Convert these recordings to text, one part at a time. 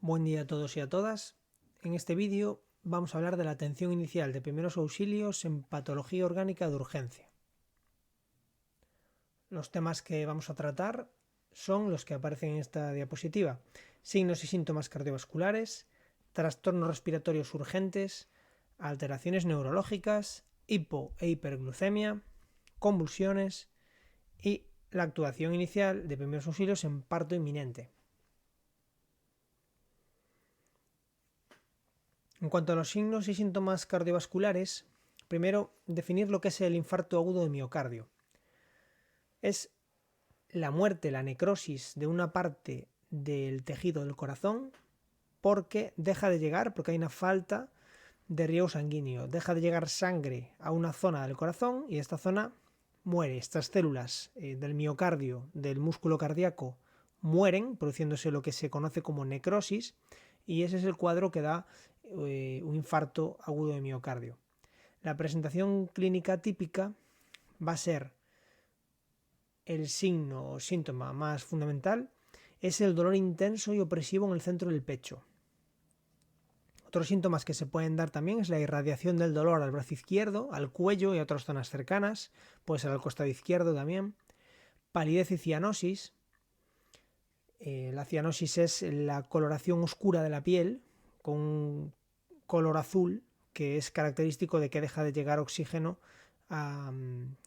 Buen día a todos y a todas. En este vídeo vamos a hablar de la atención inicial de primeros auxilios en patología orgánica de urgencia. Los temas que vamos a tratar son los que aparecen en esta diapositiva: signos y síntomas cardiovasculares, trastornos respiratorios urgentes, alteraciones neurológicas, hipo e hiperglucemia, convulsiones y la actuación inicial de primeros auxilios en parto inminente. En cuanto a los signos y síntomas cardiovasculares, primero definir lo que es el infarto agudo de miocardio. Es la muerte, la necrosis de una parte del tejido del corazón porque deja de llegar, porque hay una falta de riego sanguíneo, deja de llegar sangre a una zona del corazón y esta zona muere. Estas células del miocardio, del músculo cardíaco, mueren, produciéndose lo que se conoce como necrosis, y ese es el cuadro que da un infarto agudo de miocardio. La presentación clínica típica va a ser el signo o síntoma más fundamental, es el dolor intenso y opresivo en el centro del pecho. Otros síntomas que se pueden dar también es la irradiación del dolor al brazo izquierdo, al cuello y a otras zonas cercanas, puede ser al costado izquierdo también, palidez y cianosis. La cianosis es la coloración oscura de la piel con un color azul que es característico de que deja de llegar oxígeno a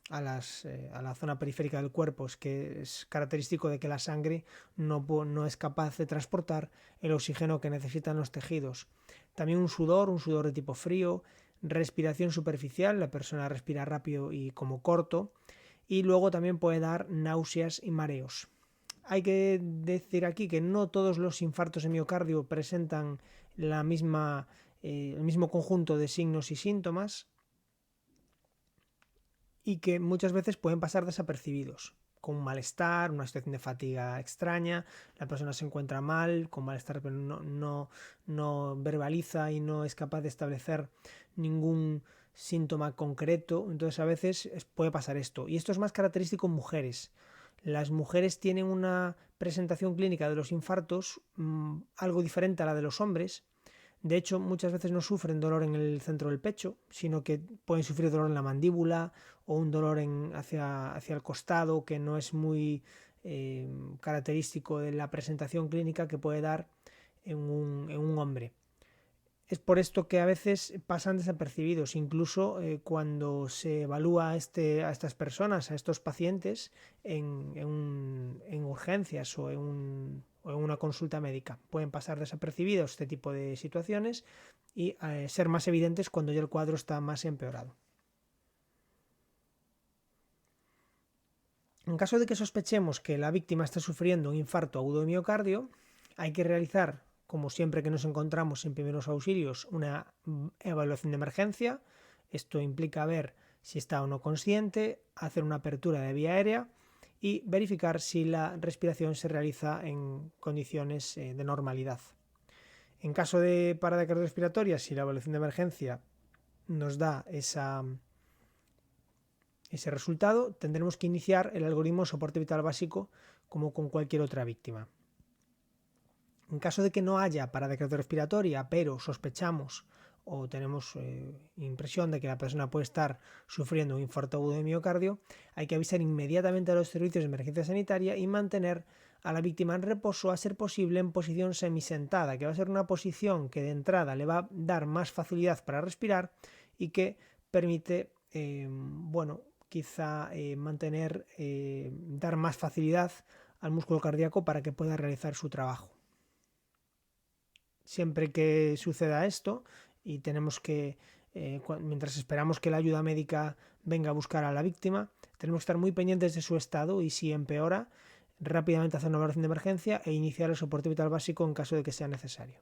la zona periférica del cuerpo, es que es característico de que la sangre no es capaz de transportar el oxígeno que necesitan los tejidos. También un sudor de tipo frío, respiración superficial, la persona respira rápido y como corto, y luego también puede dar náuseas y mareos. Hay que decir aquí que no todos los infartos de miocardio presentan el mismo conjunto de signos y síntomas y que muchas veces pueden pasar desapercibidos, con un malestar, una situación de fatiga extraña, la persona se encuentra mal, con malestar, pero no verbaliza y no es capaz de establecer ningún síntoma concreto. Entonces a veces puede pasar esto, y esto es más característico en mujeres. Las mujeres tienen una presentación clínica de los infartos algo diferente a la de los hombres. De hecho, muchas veces no sufren dolor en el centro del pecho, sino que pueden sufrir dolor en la mandíbula o un dolor hacia el costado, que no es muy característico de la presentación clínica que puede dar en un hombre. Es por esto que a veces pasan desapercibidos, incluso cuando se evalúa a estas personas, a estos pacientes, en urgencias o en una consulta médica. Pueden pasar desapercibidos este tipo de situaciones y ser más evidentes cuando ya el cuadro está más empeorado. En caso de que sospechemos que la víctima está sufriendo un infarto agudo de miocardio, hay que realizar, como siempre que nos encontramos en primeros auxilios, una evaluación de emergencia. Esto implica ver si está o no consciente, hacer una apertura de vía aérea y verificar si la respiración se realiza en condiciones de normalidad. En caso de parada cardiorrespiratoria, si la evaluación de emergencia nos da ese resultado, tendremos que iniciar el algoritmo de soporte vital básico como con cualquier otra víctima. En caso de que no haya parada cardiorrespiratoria, pero sospechamos o tenemos impresión de que la persona puede estar sufriendo un infarto agudo de miocardio, hay que avisar inmediatamente a los servicios de emergencia sanitaria y mantener a la víctima en reposo, a ser posible en posición semisentada, que va a ser una posición que de entrada le va a dar más facilidad para respirar y que permite quizá dar más facilidad al músculo cardíaco para que pueda realizar su trabajo. Siempre que suceda esto y mientras esperamos que la ayuda médica venga a buscar a la víctima, tenemos que estar muy pendientes de su estado y si empeora, rápidamente hacer una evaluación de emergencia e iniciar el soporte vital básico en caso de que sea necesario.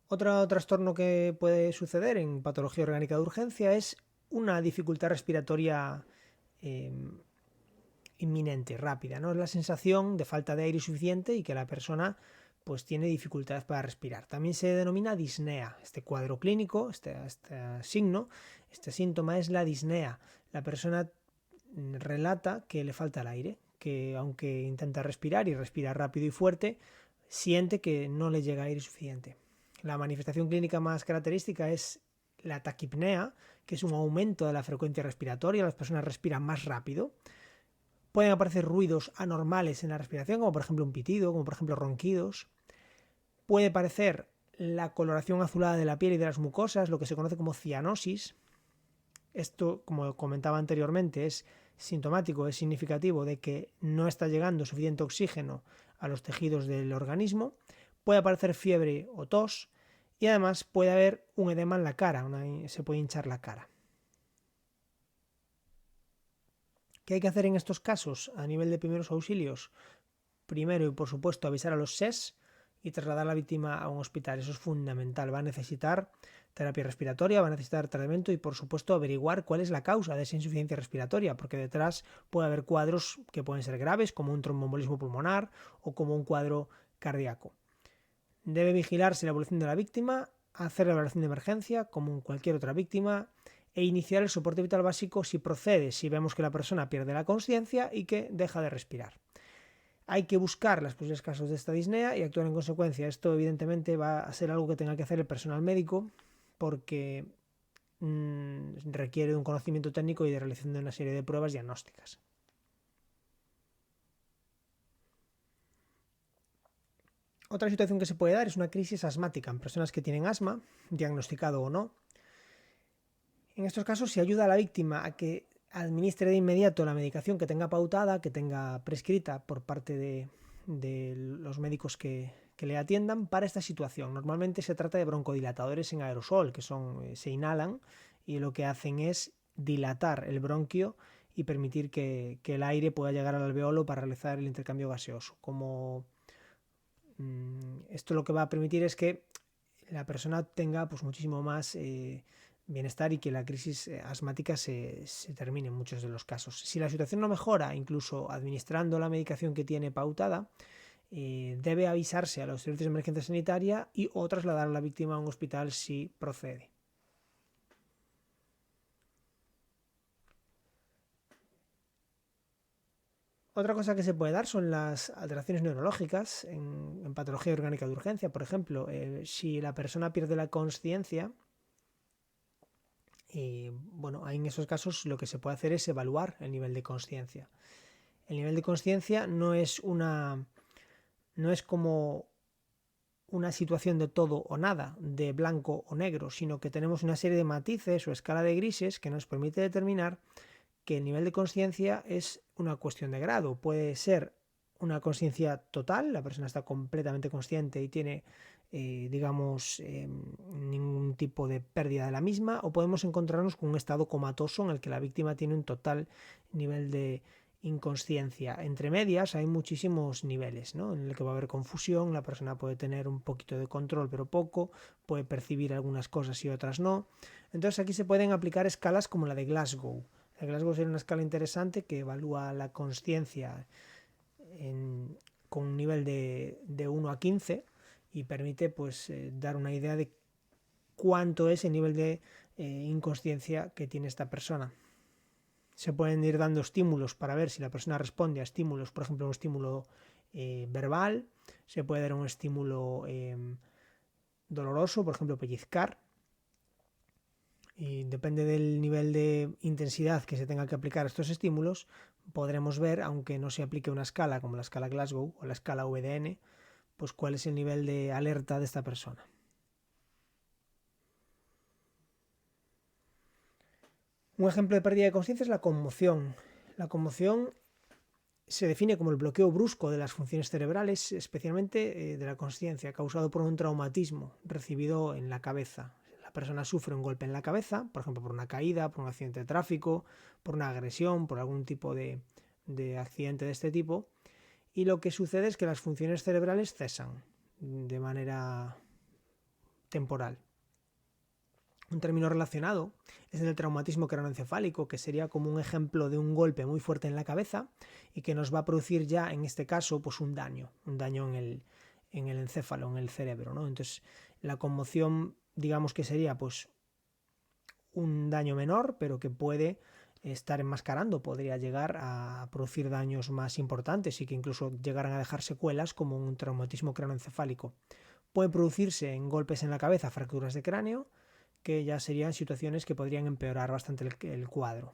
Otro trastorno que puede suceder en patología orgánica de urgencia es una dificultad respiratoria inminente, rápida, ¿no? Es la sensación de falta de aire suficiente y que la persona pues tiene dificultades para respirar. También se denomina disnea. Este cuadro clínico, este síntoma es la disnea. La persona relata que le falta el aire, que aunque intenta respirar y respira rápido y fuerte, siente que no le llega aire suficiente. La manifestación clínica más característica es la taquipnea, que es un aumento de la frecuencia respiratoria, las personas respiran más rápido. Pueden aparecer ruidos anormales en la respiración, como por ejemplo un pitido, como por ejemplo ronquidos. Puede aparecer la coloración azulada de la piel y de las mucosas, lo que se conoce como cianosis. Esto, como comentaba anteriormente, es sintomático, es significativo de que no está llegando suficiente oxígeno a los tejidos del organismo. Puede aparecer fiebre o tos y además puede haber un edema en la cara, se puede hinchar la cara. ¿Qué hay que hacer en estos casos a nivel de primeros auxilios? Primero y por supuesto avisar a los SES y trasladar a la víctima a un hospital. Eso es fundamental. Va a necesitar terapia respiratoria, va a necesitar tratamiento y por supuesto averiguar cuál es la causa de esa insuficiencia respiratoria, porque detrás puede haber cuadros que pueden ser graves, como un tromboembolismo pulmonar o como un cuadro cardíaco. Debe vigilarse la evolución de la víctima, hacer la evaluación de emergencia como en cualquier otra víctima e iniciar el soporte vital básico si procede, si vemos que la persona pierde la consciencia y que deja de respirar. Hay que buscar los posibles casos de esta disnea y actuar en consecuencia. Esto evidentemente va a ser algo que tenga que hacer el personal médico porque requiere de un conocimiento técnico y de realización de una serie de pruebas diagnósticas. Otra situación que se puede dar es una crisis asmática en personas que tienen asma, diagnosticado o no. En estos casos se ayuda a la víctima a que administre de inmediato la medicación que tenga pautada, que tenga prescrita por parte de los médicos que le atiendan para esta situación. Normalmente se trata de broncodilatadores en aerosol, que se inhalan y lo que hacen es dilatar el bronquio y permitir que el aire pueda llegar al alveolo para realizar el intercambio gaseoso. Esto lo que va a permitir es que la persona tenga pues muchísimo más bienestar y que la crisis asmática se termine en muchos de los casos. Si la situación no mejora, incluso administrando la medicación que tiene pautada, debe avisarse a los servicios de emergencia sanitaria y o trasladar a la víctima a un hospital si procede. Otra cosa que se puede dar son las alteraciones neurológicas en patología orgánica de urgencia. Por ejemplo, si la persona pierde la consciencia, bueno, en esos casos lo que se puede hacer es evaluar el nivel de consciencia. El nivel de consciencia no es como una situación de todo o nada, de blanco o negro, sino que tenemos una serie de matices o escala de grises que nos permite determinar que el nivel de consciencia es una cuestión de grado. Puede ser una consciencia total, la persona está completamente consciente y tiene, ningún tipo de pérdida de la misma, o podemos encontrarnos con un estado comatoso en el que la víctima tiene un total nivel de inconsciencia. Entre medias hay muchísimos niveles, ¿no? En el que va a haber confusión, la persona puede tener un poquito de control pero poco, puede percibir algunas cosas y otras no. Entonces aquí se pueden aplicar escalas como la de Glasgow. La de Glasgow sería una escala interesante que evalúa la consciencia con un nivel de 1 a 15 y permite pues dar una idea de cuánto es el nivel de inconsciencia que tiene esta persona. Se pueden ir dando estímulos para ver si la persona responde a estímulos, por ejemplo, un estímulo verbal, se puede dar un estímulo doloroso, por ejemplo, pellizcar, y depende del nivel de intensidad que se tenga que aplicar a estos estímulos, podremos ver, aunque no se aplique una escala como la escala Glasgow o la escala VDN, pues cuál es el nivel de alerta de esta persona. Un ejemplo de pérdida de conciencia es la conmoción. La conmoción se define como el bloqueo brusco de las funciones cerebrales, especialmente de la consciencia, causado por un traumatismo recibido en la cabeza. La persona sufre un golpe en la cabeza, por ejemplo, por una caída, por un accidente de tráfico, por una agresión, por algún tipo de accidente de este tipo, y lo que sucede es que las funciones cerebrales cesan de manera temporal. Un término relacionado es el traumatismo craneoencefálico, que sería como un ejemplo de un golpe muy fuerte en la cabeza y que nos va a producir ya, en este caso, pues un daño en el encéfalo, en el cerebro, ¿no? Entonces, la conmoción, digamos que sería pues un daño menor, pero que puede estar enmascarando podría llegar a producir daños más importantes y que incluso llegaran a dejar secuelas como un traumatismo craneoencefálico. Pueden producirse en golpes en la cabeza, fracturas de cráneo, que ya serían situaciones que podrían empeorar bastante el cuadro.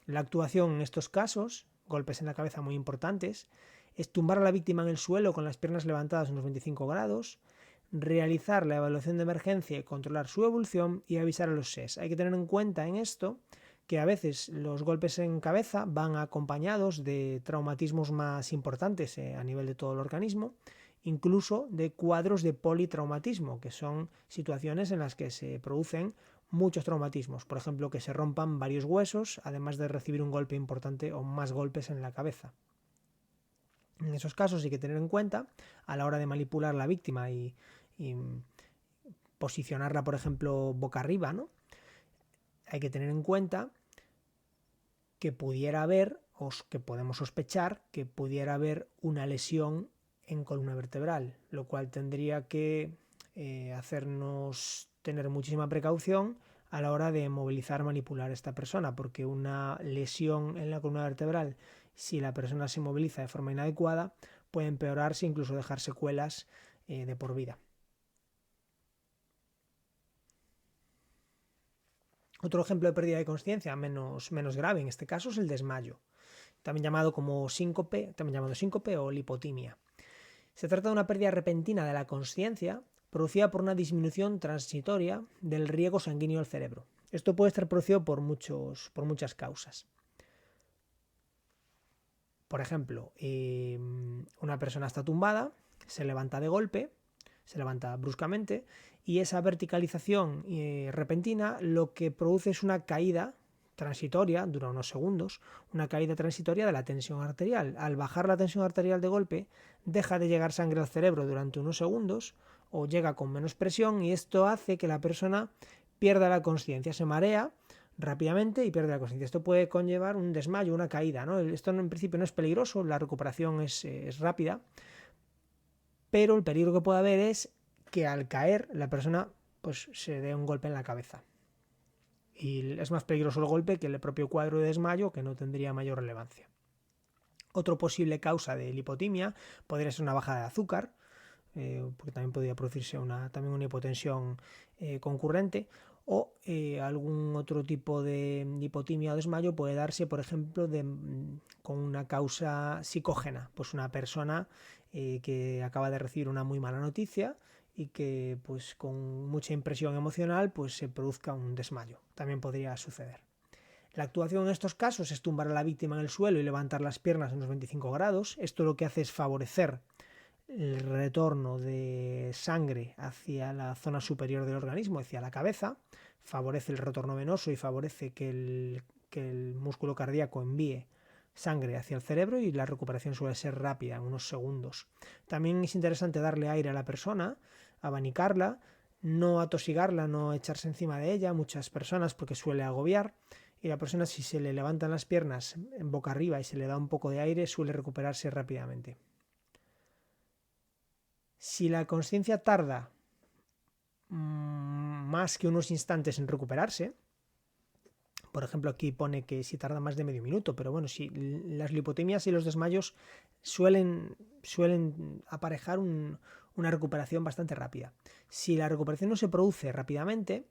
La actuación en estos casos, golpes en la cabeza muy importantes, es tumbar a la víctima en el suelo con las piernas levantadas unos 25 grados, realizar la evaluación de emergencia y controlar su evolución y avisar a los SES. Hay que tener en cuenta en esto que a veces los golpes en cabeza van acompañados de traumatismos más importantes a nivel de todo el organismo, incluso de cuadros de politraumatismo, que son situaciones en las que se producen muchos traumatismos, por ejemplo, que se rompan varios huesos, además de recibir un golpe importante o más golpes en la cabeza. En esos casos hay que tener en cuenta, a la hora de manipular a la víctima y posicionarla, por ejemplo, boca arriba, ¿no? Hay que tener en cuenta que pudiera haber, o que podemos sospechar, que pudiera haber una lesión en columna vertebral, lo cual tendría que hacernos tener muchísima precaución a la hora de movilizar, manipular a esta persona, porque una lesión en la columna vertebral, si la persona se moviliza de forma inadecuada, puede empeorarse e incluso dejar secuelas de por vida. Otro ejemplo de pérdida de consciencia menos grave en este caso es el desmayo, también llamado síncope o lipotimia. Se trata de una pérdida repentina de la consciencia producida por una disminución transitoria del riego sanguíneo al cerebro. Esto puede estar producido por muchas causas. Por ejemplo, una persona está tumbada, se levanta de golpe, se levanta bruscamente, y esa verticalización repentina lo que produce es una caída transitoria, dura unos segundos, una caída transitoria de la tensión arterial. Al bajar la tensión arterial de golpe, deja de llegar sangre al cerebro durante unos segundos o llega con menos presión, y esto hace que la persona pierda la consciencia, se marea rápidamente y pierde la consciencia. Esto puede conllevar un desmayo, una caída, ¿no? Esto en principio no es peligroso, la recuperación es rápida, pero el peligro que puede haber es que al caer la persona pues se dé un golpe en la cabeza. Y es más peligroso el golpe que el propio cuadro de desmayo, que no tendría mayor relevancia. Otra posible causa de lipotimia podría ser una bajada de azúcar, porque también podría producirse también una hipotensión concurrente, o algún otro tipo de hipotimia o desmayo puede darse, por ejemplo, con una causa psicógena, pues una persona que acaba de recibir una muy mala noticia y que pues con mucha impresión emocional pues se produzca un desmayo. También podría suceder. La actuación en estos casos es tumbar a la víctima en el suelo y levantar las piernas a unos 25 grados. Esto lo que hace es favorecer el retorno de sangre hacia la zona superior del organismo, hacia la cabeza, favorece el retorno venoso y favorece que el músculo cardíaco envíe sangre hacia el cerebro, y la recuperación suele ser rápida, en unos segundos. También es interesante darle aire a la persona, abanicarla, no atosigarla, no echarse encima de ella, muchas personas, porque suele agobiar, y la persona, si se le levantan las piernas en boca arriba y se le da un poco de aire, suele recuperarse rápidamente. Si la consciencia tarda más que unos instantes en recuperarse, por ejemplo aquí pone que si tarda más de medio minuto, pero bueno, si las lipotemias y los desmayos suelen aparejar una recuperación bastante rápida. Si la recuperación no se produce rápidamente,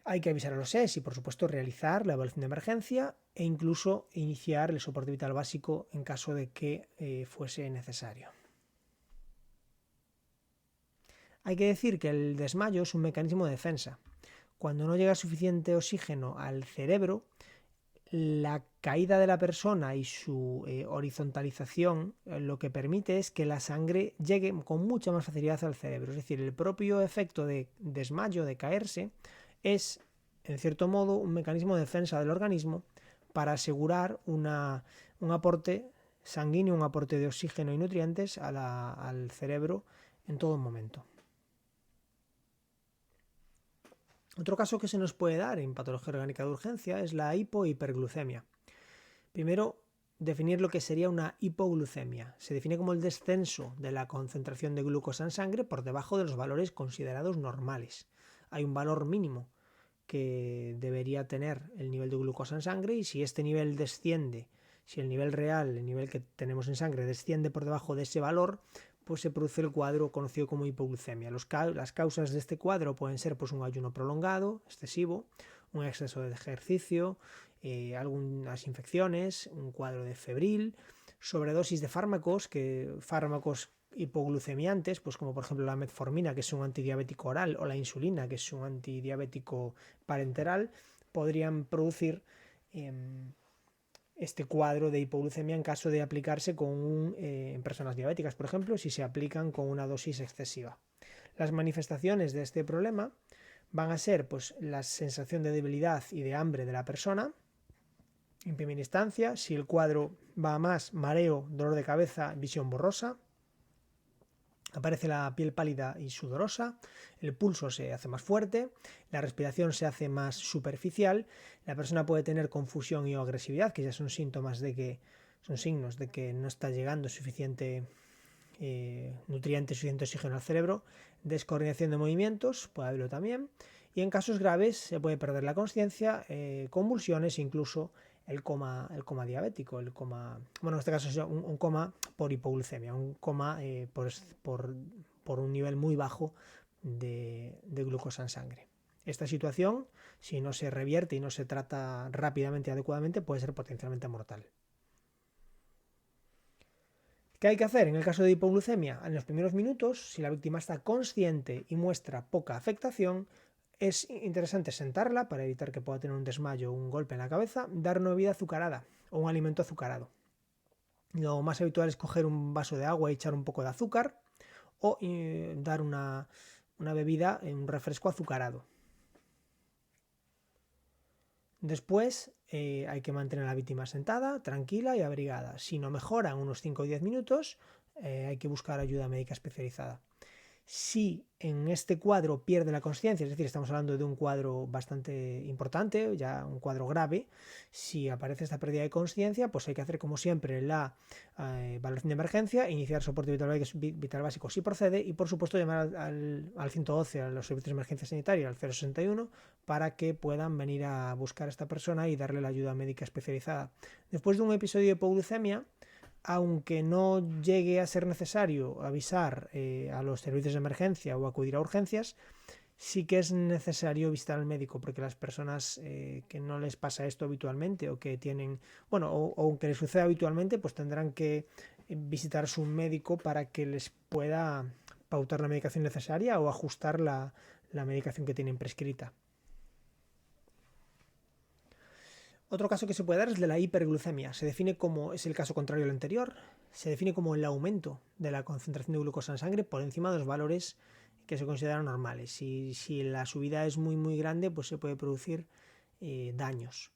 hay que avisar a los SES y por supuesto realizar la evaluación de emergencia e incluso iniciar el soporte vital básico en caso de que fuese necesario. Hay que decir que el desmayo es un mecanismo de defensa. Cuando no llega suficiente oxígeno al cerebro, la caída de la persona y su horizontalización lo que permite es que la sangre llegue con mucha más facilidad al cerebro. Es decir, el propio efecto de desmayo, de caerse, es en cierto modo un mecanismo de defensa del organismo para asegurar un aporte sanguíneo, un aporte de oxígeno y nutrientes al cerebro en todo momento. Otro caso que se nos puede dar en patología orgánica de urgencia es la hipohiperglucemia. Primero, definir lo que sería una hipoglucemia. Se define como el descenso de la concentración de glucosa en sangre por debajo de los valores considerados normales. Hay un valor mínimo que debería tener el nivel de glucosa en sangre, y si este nivel desciende, si el nivel real, el nivel que tenemos en sangre, desciende por debajo de ese valor, pues se produce el cuadro conocido como hipoglucemia. Las causas de este cuadro pueden ser pues un ayuno prolongado, excesivo, un exceso de ejercicio, algunas infecciones, un cuadro de febril, sobredosis de fármacos, fármacos hipoglucemiantes, pues como por ejemplo la metformina, que es un antidiabético oral, o la insulina, que es un antidiabético parenteral, podrían producir este cuadro de hipoglucemia en caso de aplicarse en personas diabéticas, por ejemplo, si se aplican con una dosis excesiva. Las manifestaciones de este problema van a ser pues la sensación de debilidad y de hambre de la persona. En primera instancia, si el cuadro va a más, mareo, dolor de cabeza, visión borrosa, aparece la piel pálida y sudorosa, el pulso se hace más fuerte, la respiración se hace más superficial, la persona puede tener confusión y agresividad, que ya son signos de que no está llegando suficiente nutriente, suficiente oxígeno al cerebro, descoordinación de movimientos, puede haberlo también, y en casos graves se puede perder la consciencia, convulsiones, incluso el coma diabético, en este caso es un coma por hipoglucemia, un coma por un nivel muy bajo de glucosa en sangre. Esta situación, si no se revierte y no se trata rápidamente y adecuadamente, puede ser potencialmente mortal. ¿Qué hay que hacer en el caso de hipoglucemia? En los primeros minutos, si la víctima está consciente y muestra poca afectación, es interesante sentarla para evitar que pueda tener un desmayo o un golpe en la cabeza, dar una bebida azucarada o un alimento azucarado. Lo más habitual es coger un vaso de agua y echar un poco de azúcar, o dar una bebida, un refresco azucarado. Después hay que mantener a la víctima sentada, tranquila y abrigada. Si no mejora en unos 5 o 10 minutos, hay que buscar ayuda médica especializada. Si en este cuadro pierde la consciencia, es decir, estamos hablando de un cuadro bastante importante, ya un cuadro grave, si aparece esta pérdida de consciencia, pues hay que hacer como siempre la valoración de emergencia, iniciar soporte vital básico si procede, y por supuesto llamar al 112, a los servicios de emergencia sanitaria, al 061, para que puedan venir a buscar a esta persona y darle la ayuda médica especializada. Después de un episodio de hipoglucemia, aunque no llegue a ser necesario avisar a los servicios de emergencia o acudir a urgencias, sí que es necesario visitar al médico, porque las personas que no les pasa esto habitualmente o que tienen, o aunque les suceda habitualmente, pues tendrán que visitar a su médico para que les pueda pautar la medicación necesaria o ajustar la medicación que tienen prescrita. Otro caso que se puede dar es el de la hiperglucemia. Se define como, es el caso contrario al anterior, se define como el aumento de la concentración de glucosa en sangre por encima de los valores que se consideran normales. Si la subida es muy grande, pues se puede producir daños.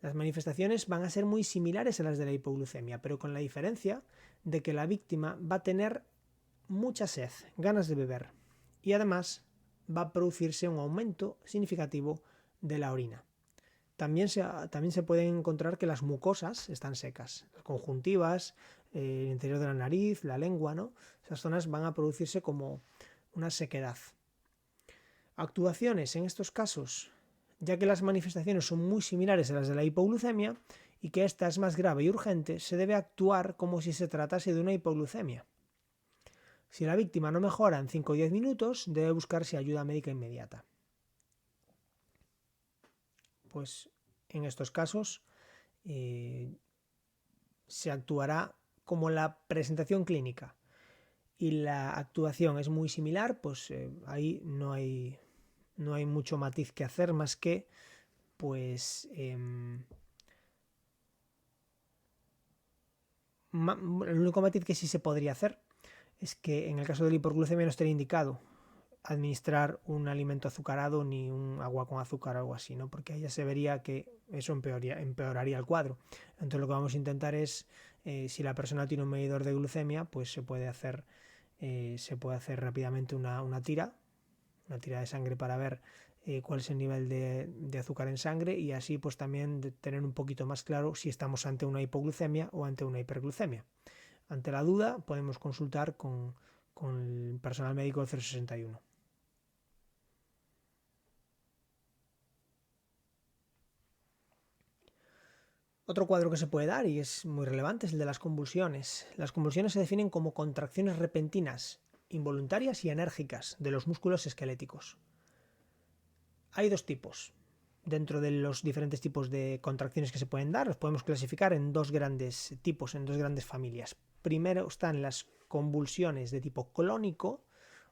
Las manifestaciones van a ser muy similares a las de la hipoglucemia, pero con la diferencia de que la víctima va a tener mucha sed, ganas de beber, y además va a producirse un aumento significativo de la orina. También se puede encontrar que las mucosas están secas, las conjuntivas, el interior de la nariz, la lengua, ¿no? Esas zonas van a producirse como una sequedad. Actuaciones en estos casos, ya que las manifestaciones son muy similares a las de la hipoglucemia y que esta es más grave y urgente, se debe actuar como si se tratase de una hipoglucemia. Si la víctima no mejora en 5 o 10 minutos, debe buscarse ayuda médica inmediata. Pues en estos casos se actuará como la presentación clínica y la actuación es muy similar, pues ahí no hay mucho matiz que hacer más que pues el único matiz que sí se podría hacer es que en el caso de la hipoglucemia no estaría indicado administrar un alimento azucarado ni un agua con azúcar o algo así, ¿no? Porque ahí ya se vería que eso empeoraría el cuadro. Entonces lo que vamos a intentar es, si la persona tiene un medidor de glucemia, pues se puede hacer rápidamente una tira de sangre para ver cuál es el nivel de azúcar en sangre, y así pues también de tener un poquito más claro si estamos ante una hipoglucemia o ante una hiperglucemia. Ante la duda podemos consultar con el personal médico del 061. Otro cuadro que se puede dar, y es muy relevante, es el de las convulsiones. Las convulsiones se definen como contracciones repentinas, involuntarias y enérgicas de los músculos esqueléticos. Hay dos tipos. Dentro de los diferentes tipos de contracciones que se pueden dar, los podemos clasificar en dos grandes tipos, en dos grandes familias. Primero están las convulsiones de tipo clónico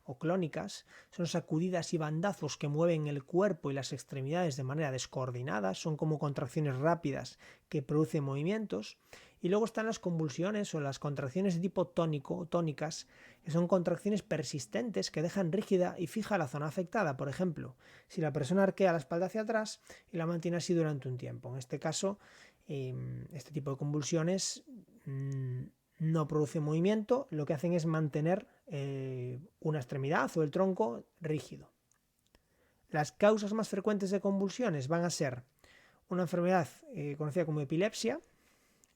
o clónicas, son sacudidas y bandazos que mueven el cuerpo y las extremidades de manera descoordinada, son como contracciones rápidas que producen movimientos. Y luego están las convulsiones o las contracciones de tipo tónico o tónicas, que son contracciones persistentes que dejan rígida y fija la zona afectada. Por ejemplo, si la persona arquea la espalda hacia atrás y la mantiene así durante un tiempo. En este caso, este tipo de convulsiones no producen movimiento, lo que hacen es mantener una extremidad o el tronco rígido. Las causas más frecuentes de convulsiones van a ser una enfermedad conocida como epilepsia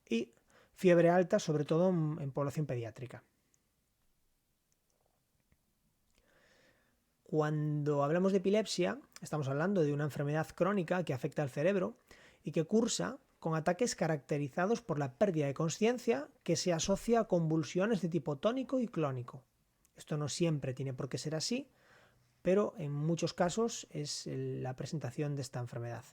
y fiebre alta, sobre todo en población pediátrica. Cuando hablamos de epilepsia, estamos hablando de una enfermedad crónica que afecta al cerebro y que cursa con ataques caracterizados por la pérdida de consciencia que se asocia a convulsiones de tipo tónico y clónico. Esto no siempre tiene por qué ser así, pero en muchos casos es la presentación de esta enfermedad.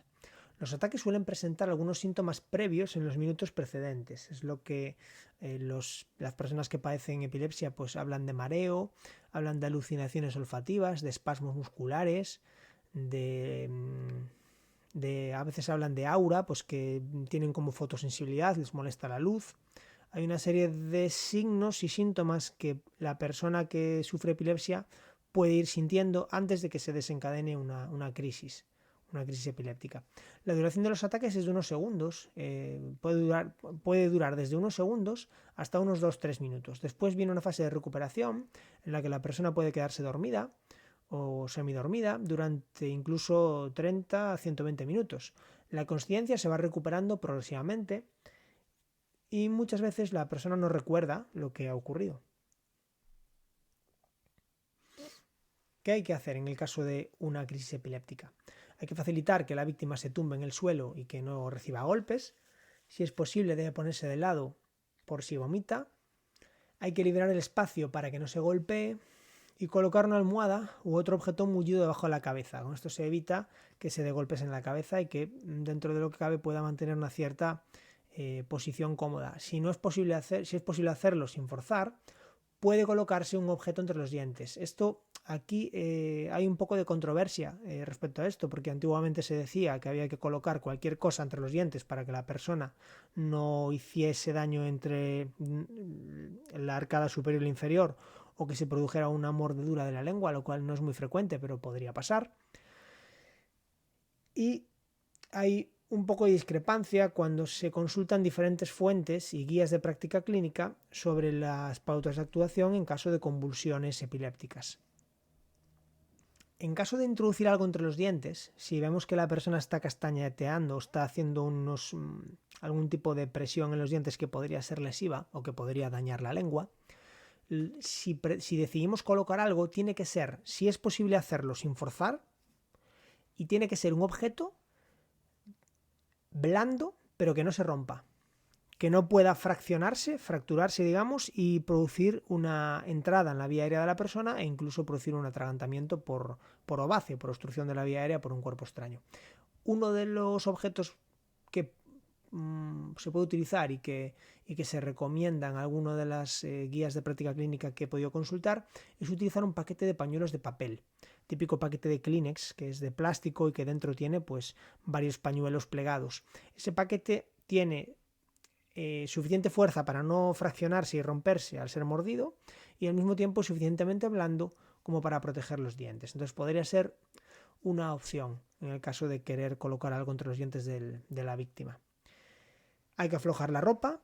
Los ataques suelen presentar algunos síntomas previos en los minutos precedentes. Es lo que las personas que padecen epilepsia pues hablan de mareo, hablan de alucinaciones olfativas, de espasmos musculares, a veces hablan de aura, pues que tienen como fotosensibilidad, les molesta la luz. Hay una serie de signos y síntomas que la persona que sufre epilepsia puede ir sintiendo antes de que se desencadene una crisis epiléptica. La duración de los ataques es de unos segundos, puede durar desde unos segundos hasta unos 2-3 minutos. Después viene una fase de recuperación en la que la persona puede quedarse dormida o semidormida durante incluso 30 a 120 minutos. La consciencia se va recuperando progresivamente y muchas veces la persona no recuerda lo que ha ocurrido. ¿Qué hay que hacer en el caso de una crisis epiléptica? Hay que facilitar que la víctima se tumbe en el suelo y que no reciba golpes. Si es posible, debe ponerse de lado por si vomita. Hay que liberar el espacio para que no se golpee y colocar una almohada u otro objeto mullido debajo de la cabeza. Con esto se evita que se dé golpes en la cabeza y que dentro de lo que cabe pueda mantener una cierta posición cómoda. Si es posible hacerlo sin forzar, puede colocarse un objeto entre los dientes. Aquí hay un poco de controversia respecto a esto, porque antiguamente se decía que había que colocar cualquier cosa entre los dientes para que la persona no hiciese daño entre la arcada superior y la inferior, o que se produjera una mordedura de la lengua, lo cual no es muy frecuente, pero podría pasar. Y hay un poco de discrepancia cuando se consultan diferentes fuentes y guías de práctica clínica sobre las pautas de actuación en caso de convulsiones epilépticas. En caso de introducir algo entre los dientes, si vemos que la persona está castañeteando o está haciendo algún tipo de presión en los dientes que podría ser lesiva o que podría dañar la lengua, si decidimos colocar algo, tiene que ser, si es posible hacerlo sin forzar, y tiene que ser un objeto blando, pero que no se rompa, que no pueda fracturarse, digamos, y producir una entrada en la vía aérea de la persona e incluso producir un atragantamiento por ováceo, por obstrucción de la vía aérea por un cuerpo extraño. Uno de los objetos que se puede utilizar y que se recomienda en alguna de las guías de práctica clínica que he podido consultar es utilizar un paquete de pañuelos de papel, típico paquete de Kleenex, que es de plástico y que dentro tiene pues varios pañuelos plegados. Ese paquete tiene suficiente fuerza para no fraccionarse y romperse al ser mordido y al mismo tiempo suficientemente blando como para proteger los dientes. Entonces podría ser una opción en el caso de querer colocar algo entre los dientes de la víctima. Hay que aflojar la ropa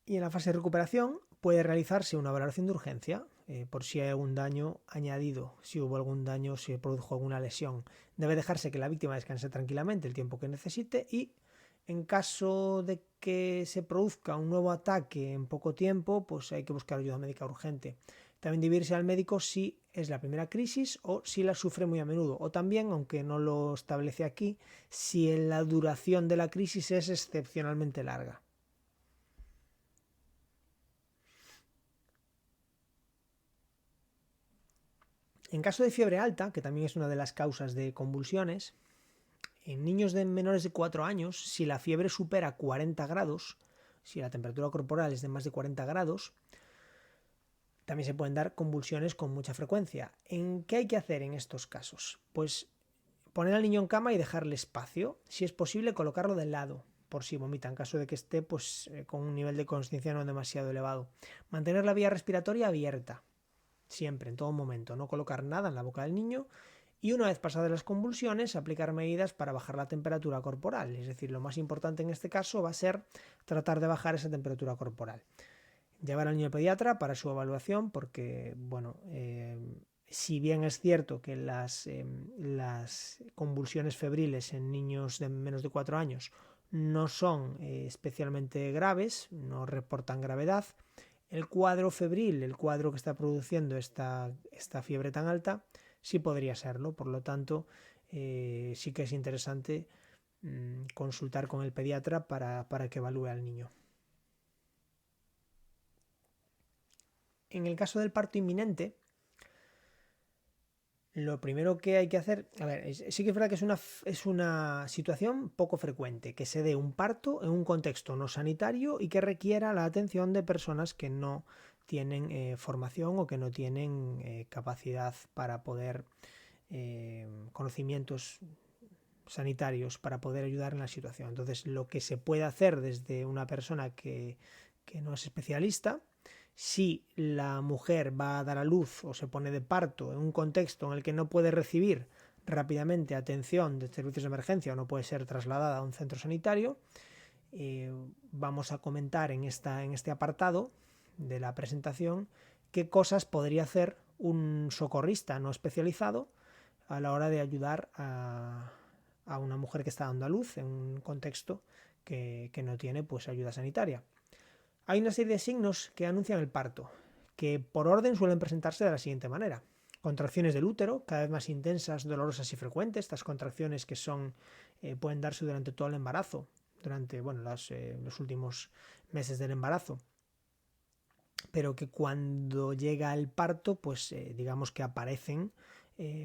y en la fase de recuperación puede realizarse una valoración de urgencia por si hay algún daño añadido, si hubo algún daño, si produjo alguna lesión. Debe dejarse que la víctima descanse tranquilamente el tiempo que necesite y en caso de que se produzca un nuevo ataque en poco tiempo, pues hay que buscar ayuda médica urgente. También debe irse al médico si es la primera crisis o si la sufre muy a menudo. O también, aunque no lo establece aquí, si la duración de la crisis es excepcionalmente larga. En caso de fiebre alta, que también es una de las causas de convulsiones, en niños de menores de 4 años, si la fiebre supera 40 grados, si la temperatura corporal es de más de 40 grados, también se pueden dar convulsiones con mucha frecuencia. ¿Qué hay que hacer en estos casos? Pues poner al niño en cama y dejarle espacio. Si es posible, colocarlo de lado, por si vomita, en caso de que esté con un nivel de consciencia no demasiado elevado. Mantener la vía respiratoria abierta, siempre, en todo momento. No colocar nada en la boca del niño. Y una vez pasadas las convulsiones, aplicar medidas para bajar la temperatura corporal. Es decir, lo más importante en este caso va a ser tratar de bajar esa temperatura corporal. Llevar al niño al pediatra para su evaluación, porque, bueno, si bien es cierto que las convulsiones febriles en niños de menos de 4 años no son especialmente graves, no reportan gravedad, el cuadro febril, el cuadro que está produciendo esta fiebre tan alta, sí podría serlo. Por lo tanto, sí que es interesante consultar con el pediatra para que evalúe al niño. En el caso del parto inminente, lo primero que hay que hacer, sí que es verdad que es una situación poco frecuente, que se dé un parto en un contexto no sanitario y que requiera la atención de personas que no tienen formación o que no tienen capacidad para poder, conocimientos sanitarios para poder ayudar en la situación. Entonces, lo que se puede hacer desde una persona que no es especialista, si la mujer va a dar a luz o se pone de parto en un contexto en el que no puede recibir rápidamente atención de servicios de emergencia o no puede ser trasladada a un centro sanitario, vamos a comentar en este apartado de la presentación qué cosas podría hacer un socorrista no especializado a la hora de ayudar a una mujer que está dando a luz en un contexto que no tiene ayuda sanitaria. Hay una serie de signos que anuncian el parto, que por orden suelen presentarse de la siguiente manera. Contracciones del útero, cada vez más intensas, dolorosas y frecuentes. Estas contracciones que pueden darse durante todo el embarazo, durante los últimos meses del embarazo, pero que cuando llega el parto, digamos que aparecen,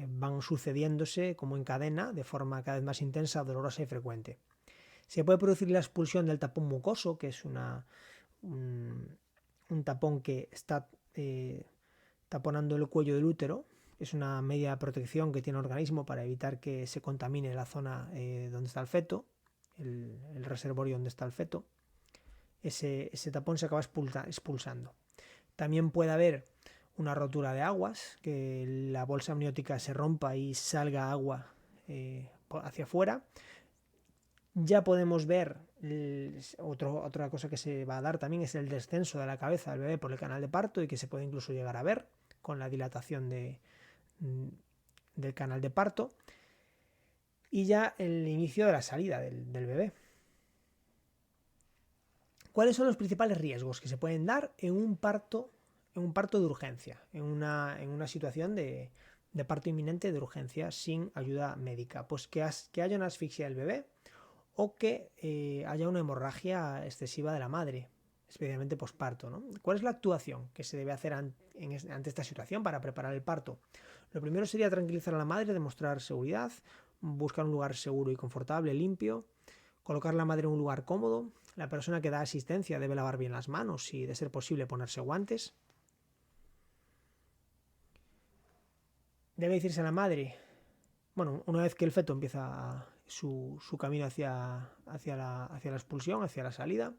van sucediéndose como en cadena, de forma cada vez más intensa, dolorosa y frecuente. Se puede producir la expulsión del tapón mucoso, que es un tapón que está taponando el cuello del útero. Es una medida de protección que tiene el organismo para evitar que se contamine la zona donde está el feto, el reservorio donde está el feto. Ese tapón se acaba expulsando. También puede haber una rotura de aguas, que la bolsa amniótica se rompa y salga agua hacia afuera. Ya podemos ver, otra cosa que se va a dar también es el descenso de la cabeza del bebé por el canal de parto y que se puede incluso llegar a ver con la dilatación del canal de parto. Y ya el inicio de la salida del bebé. ¿Cuáles son los principales riesgos que se pueden dar en un parto de urgencia, en una situación de parto inminente de urgencia sin ayuda médica? Pues que haya una asfixia del bebé o que haya una hemorragia excesiva de la madre, especialmente posparto, ¿no? ¿Cuál es la actuación que se debe hacer ante esta situación para preparar el parto? Lo primero sería tranquilizar a la madre, demostrar seguridad, buscar un lugar seguro y confortable, limpio, colocar a la madre en un lugar cómodo. La persona que da asistencia debe lavar bien las manos y, de ser posible, ponerse guantes. Debe decirse a la madre, una vez que el feto empieza su camino hacia la expulsión, hacia la salida,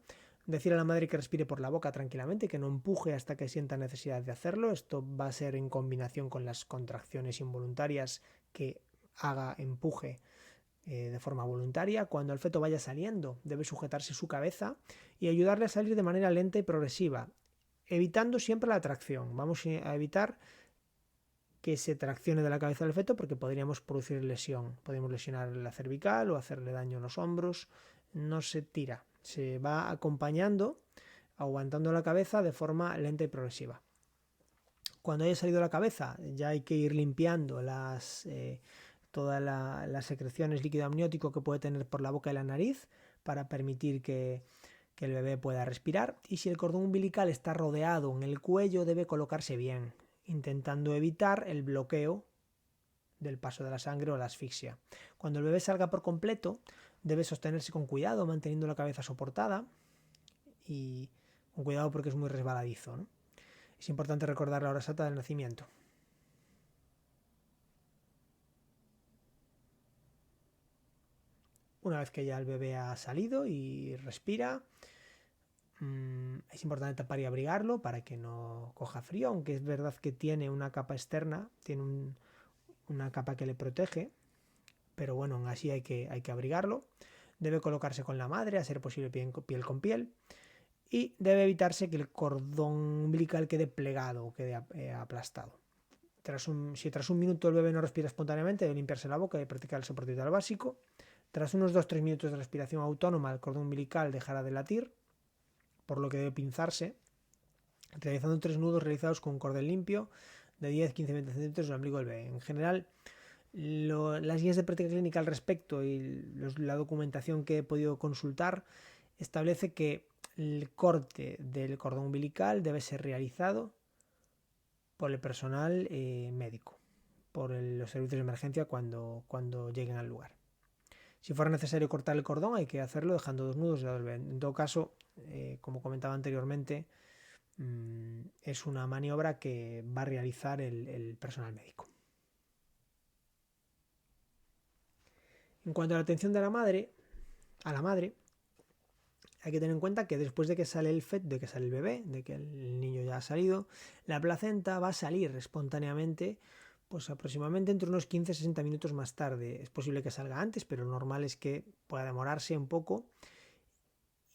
decir a la madre que respire por la boca tranquilamente, que no empuje hasta que sienta necesidad de hacerlo. Esto va a ser en combinación con las contracciones involuntarias, que haga empuje de forma voluntaria. Cuando el feto vaya saliendo, debe sujetarse su cabeza y ayudarle a salir de manera lenta y progresiva, evitando siempre la tracción. Vamos a evitar que se traccione de la cabeza del feto porque podríamos producir lesión. Podemos lesionar la cervical o hacerle daño en los hombros. No se tira, se va acompañando, aguantando la cabeza de forma lenta y progresiva. Cuando haya salido la cabeza, ya hay que ir limpiando todas las secreciones líquido amniótico que puede tener por la boca y la nariz para permitir que el bebé pueda respirar. Y si el cordón umbilical está rodeado en el cuello, debe colocarse bien, intentando evitar el bloqueo del paso de la sangre o la asfixia. Cuando el bebé salga por completo, debe sostenerse con cuidado, manteniendo la cabeza soportada y con cuidado porque es muy resbaladizo, ¿no? Es importante recordar la hora exacta del nacimiento. Una vez que ya el bebé ha salido y respira, es importante tapar y abrigarlo para que no coja frío, aunque es verdad que tiene una capa externa, tiene una capa que le protege, pero bueno, aún así hay que abrigarlo. Debe colocarse con la madre, a ser posible piel con piel, y debe evitarse que el cordón umbilical quede plegado o quede aplastado. Si tras un minuto el bebé no respira espontáneamente, debe limpiarse la boca y practicar el soporte vital básico. Tras unos 2-3 minutos de respiración autónoma, el cordón umbilical dejará de latir, por lo que debe pinzarse, realizando 3 nudos realizados con un cordel limpio de 10-15 centímetros del ombligo del bebé. En general, las guías de práctica clínica al respecto y la documentación que he podido consultar establece que el corte del cordón umbilical debe ser realizado por el personal médico, por los servicios de emergencia cuando lleguen al lugar. Si fuera necesario cortar el cordón, hay que hacerlo dejando 2 nudos de lado del bebé. En todo caso, como comentaba anteriormente, es una maniobra que va a realizar el personal médico. En cuanto a la atención de la madre, hay que tener en cuenta que después de que sale el feto, de que sale el bebé, de que el niño ya ha salido, la placenta va a salir espontáneamente, pues aproximadamente entre unos 15-60 minutos más tarde. Es posible que salga antes, pero lo normal es que pueda demorarse un poco.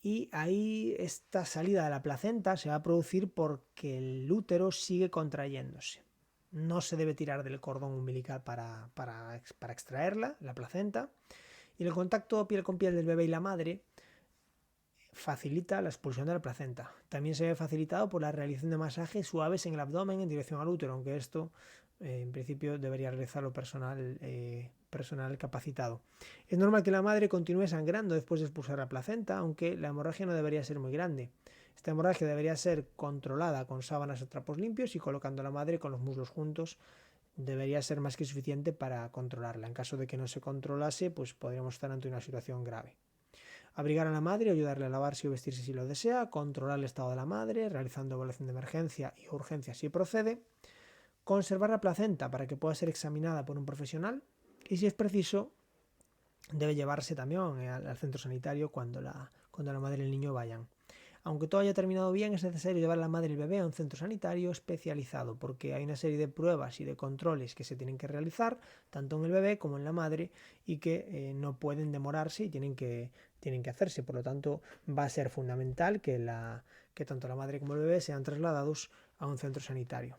Y ahí esta salida de la placenta se va a producir porque el útero sigue contrayéndose. No se debe tirar del cordón umbilical para extraerla, la placenta. Y el contacto piel con piel del bebé y la madre facilita la expulsión de la placenta. También se ve facilitado por la realización de masajes suaves en el abdomen en dirección al útero, aunque esto en principio debería realizarlo personal capacitado. Es normal que la madre continúe sangrando después de expulsar la placenta, aunque la hemorragia no debería ser muy grande. Esta hemorragia debería ser controlada con sábanas o trapos limpios y colocando a la madre con los muslos juntos debería ser más que suficiente para controlarla. En caso de que no se controlase, pues podríamos estar ante una situación grave. Abrigar a la madre, ayudarle a lavarse o vestirse si lo desea, controlar el estado de la madre, realizando evaluación de emergencia y urgencia si procede, conservar la placenta para que pueda ser examinada por un profesional y si es preciso debe llevarse también al centro sanitario cuando la madre y el niño vayan. Aunque todo haya terminado bien, es necesario llevar a la madre y el bebé a un centro sanitario especializado porque hay una serie de pruebas y de controles que se tienen que realizar tanto en el bebé como en la madre y que no pueden demorarse y tienen que hacerse. Por lo tanto, va a ser fundamental que tanto la madre como el bebé sean trasladados a un centro sanitario.